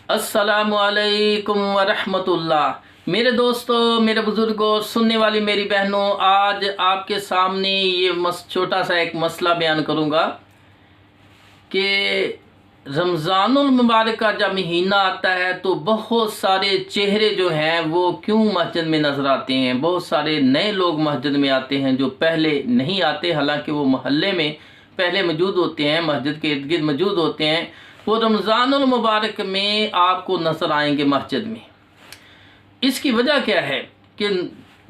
अस्सलामुअलैकुम वरहमतुल्लाह। मेरे दोस्तों, मेरे बुज़ुर्गों, सुनने वाली मेरी बहनों, आज आपके सामने ये छोटा सा एक मसला बयान करूँगा कि रमज़ानुल मुबारक का जब महीना आता है तो बहुत सारे चेहरे जो हैं वो क्यों मस्जिद में नज़र आते हैं। बहुत सारे नए लोग मस्जिद में आते हैं जो पहले नहीं आते, हालांकि वो मोहल्ले में पहले मौजूद होते हैं, मस्जिद के इर्द गिर्द मौजूद होते हैं। वो रमज़ानुल मुबारक में आपको नज़र आएंगे मस्जिद में। इसकी वजह क्या है कि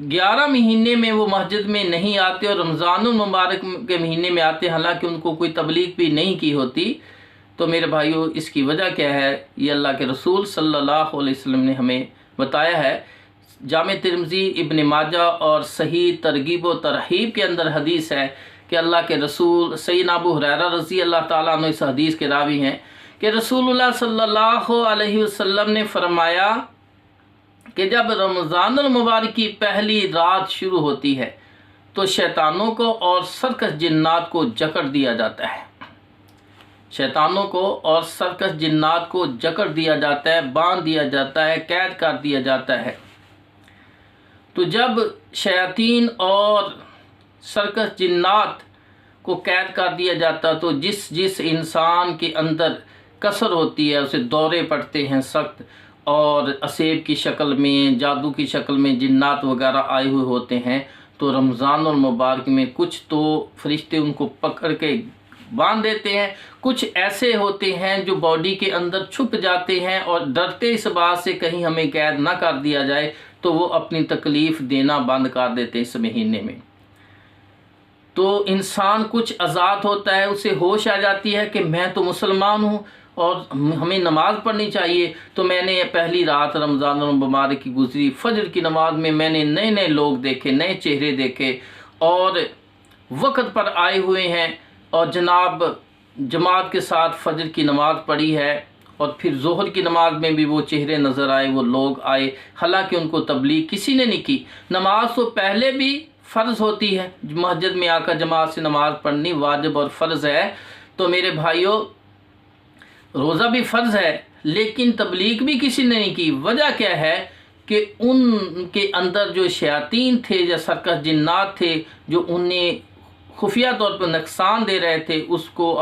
11 महीने में वो मस्जिद में नहीं आते और रमज़ानुल मुबारक के महीने में आते, हालांकि उनको कोई तबलीग भी नहीं की होती। तो मेरे भाइयों, इसकी वजह क्या है, ये अल्लाह के रसूल सल्लल्लाहु अलैहि वसल्लम ने हमें बताया है। जामे तिर्मिज़ी, इब्न माजा और सही तरगीब व तरहीब के अंदर हदीस है कि अल्लाह के रसूल सैयदना अबू हुरैरा रज़ी अल्लाह ताला अन्हु इस हदीस के रावी हैं कि रसूलुल्लाह सल्लल्लाहु अलैहि वसल्लम ने फरमाया कि जब रमज़ानुल मुबारक की पहली रात शुरू होती है तो शैतानों को और सर्कस जिन्नात को जकड़ दिया जाता है। शैतानों को और सर्कस जिन्नात को जकड़ दिया जाता है, बांध दिया जाता है, कैद कर दिया जाता है। तो जब शयातीन और सर्कस जिन्नात को कैद कर दिया जाता तो जिस जिस इंसान के अंदर कसर होती है उसे दौरे पड़ते हैं सख्त, और असेब की शक्ल में, जादू की शक्ल में जिन्नात वगैरह आए हुए होते हैं। तो रमज़ानुल मुबारक में कुछ तो फरिश्ते उनको पकड़ के बांध देते हैं, कुछ ऐसे होते हैं जो बॉडी के अंदर छुप जाते हैं और डरते इस बात से कहीं हमें कैद ना कर दिया जाए, तो वो अपनी तकलीफ़ देना बंद कर देते इस महीने में। तो इंसान कुछ आज़ाद होता है, उसे होश आ जाती है कि मैं तो मुसलमान हूँ और हमें नमाज़ पढ़नी चाहिए। तो मैंने पहली रात रमज़ानुल मुबारक की गुजरी, फ़जर की नमाज में मैंने नए नए लोग देखे, नए चेहरे देखे और वक़्त पर आए हुए हैं, और जनाब जमात के साथ फ़जर की नमाज़ पढ़ी है, और फिर ज़ोहर की नमाज में भी वो चेहरे नज़र आए, वो लोग आए, हालांकि उनको तबलीग किसी ने नहीं की। नमाज तो पहले भी फ़र्ज़ होती है, मस्जिद में आकर जमात से नमाज़ पढ़नी वाजिब और फ़र्ज़ है। तो मेरे भाइयों, रोज़ा भी फ़र्ज़ है, लेकिन तबलीग भी किसी ने नहीं की। वजह क्या है कि उनके अंदर जो शयातीन थे या सर्कस जिन्नात थे जो उन्हें खुफिया तौर पर नुकसान दे रहे थे, उसको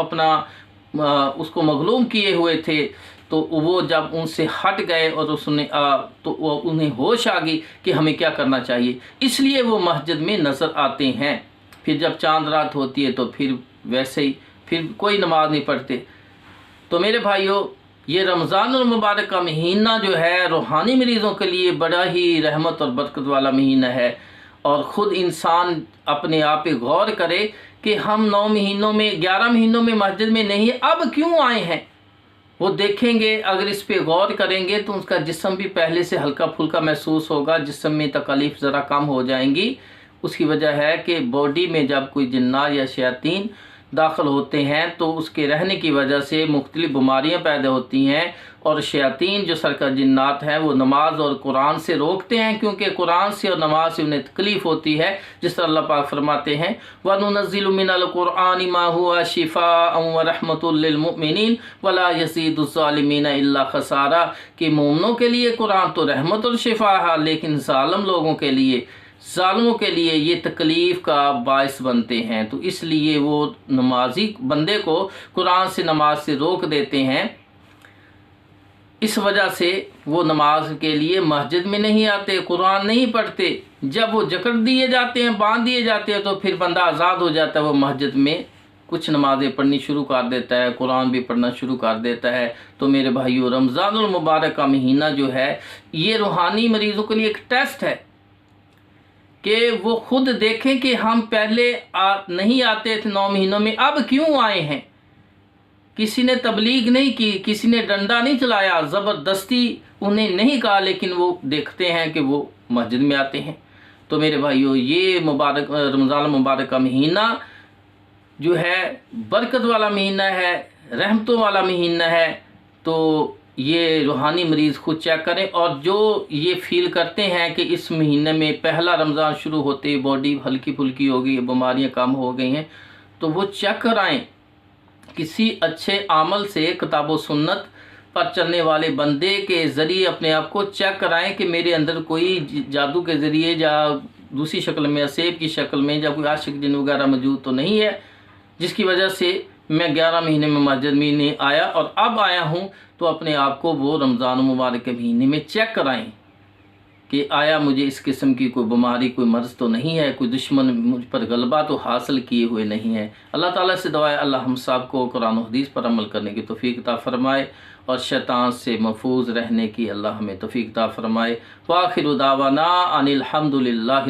मगलूम किए हुए थे। तो वो जब उनसे हट गए और तो उन्हें होश आ गई कि हमें क्या करना चाहिए, इसलिए वो मस्जिद में नज़र आते हैं। फिर जब चांद रात होती है तो फिर वैसे ही फिर कोई नमाज नहीं पढ़ते। तो मेरे भाइयों, ये रमज़ानुल मुबारक का महीना जो है रूहानी मरीज़ों के लिए बड़ा ही रहमत और बरकत वाला महीना है। और ख़ुद इंसान अपने आप पे गौर करे कि हम 9 महीनों में, 11 महीनों में मस्जिद में नहीं, अब क्यों आए हैं। वो देखेंगे, अगर इस पे गौर करेंगे तो उसका जिस्म भी पहले से हल्का फुल्का महसूस होगा, जिस्म में तकलीफ़ ज़रा कम हो जाएंगी। उसकी वजह है कि बॉडी में जब कोई जिन्नात या शयातीन दाखिल होते हैं तो उसके रहने की वजह से मुख्तलिफ़ बीमारियां पैदा होती हैं, और शयातीन जो सर्कस जिन्नात हैं वो नमाज और कुरान से रोकते हैं, क्योंकि कुरान से और नमाज से उन्हें तकलीफ़ होती है। जिस तरह अल्लाह पाक फरमाते हैं, वनुनज़्ज़िलु मिनल कुरआनि मा हुवा शिफ़ाअन व रहमतुल लिल मुमिनीन वला यज़ीदुज़ ज़ालिमीन इल्ला ख़सारा, कि मोमिनों के लिए कुरान तो रहमत और शिफा है, लेकिन ज़ालिम लोगों के लिए, ज़ालिमों के लिए ये तकलीफ़ का बायस बनते हैं। तो इसलिए वो नमाजी बंदे को कुरान से, नमाज से रोक देते हैं। इस वजह से वो नमाज के लिए मस्जिद में नहीं आते, कुरान नहीं पढ़ते। जब वो जकड़ दिए जाते हैं, बांध दिए जाते हैं, तो फिर बंदा आज़ाद हो जाता है। वो मस्जिद में कुछ नमाज़ें पढ़नी शुरू कर देता है, कुरान भी पढ़ना शुरू कर देता है। तो मेरे भाइयों, रमज़ानुल मुबारक का महीना जो है ये रूहानी मरीज़ों के लिए एक टेस्ट है कि वो खुद देखें कि हम पहले नहीं आते थे 9 महीनों में, अब क्यों आए हैं। किसी ने तबलीग नहीं की, किसी ने डंडा नहीं चलाया, ज़बरदस्ती उन्हें नहीं कहा, लेकिन वो देखते हैं कि वो मस्जिद में आते हैं। तो मेरे भाइयों, ये मुबारक रमज़ान मुबारक का महीना जो है बरकत वाला महीना है, रहमतों वाला महीना है। तो ये रूहानी मरीज़ खुद चेक करें, और जो ये फील करते हैं कि इस महीने में पहला रमज़ान शुरू होते ही बॉडी हल्की फुल्की हो गई, बीमारियां कम हो गई हैं, तो वो चेक कराएं किसी अच्छे अमल से, किताब व सुन्नत पर चलने वाले बंदे के ज़रिए अपने आप को चेक कराएं कि मेरे अंदर कोई जादू के ज़रिए या दूसरी शक्ल में, सेब की शक्ल में, या कोई आशिक जिन वगैरह मौजूद तो नहीं है, जिसकी वजह से मैं 11 महीने में मस्जिद में नहीं आया और अब आया हूँ। तो अपने आप को वो रमज़ान मुबारक के महीने में चेक कराएं कि आया मुझे इस किस्म की कोई बीमारी, कोई मर्ज़ तो नहीं है, कोई दुश्मन मुझ पर गलबा तो हासिल किए हुए नहीं है। अल्लाह ताला से दुआ है अल्लाह हम सब को कुरान और हदीस पर अमल करने की तौफीक अता फरमाए और शैतान से महफूज रहने की अल्लाह हमें तौफीक अता फरमाए। व आखिरु दावाना अनिल हम्दुलिल्लाह।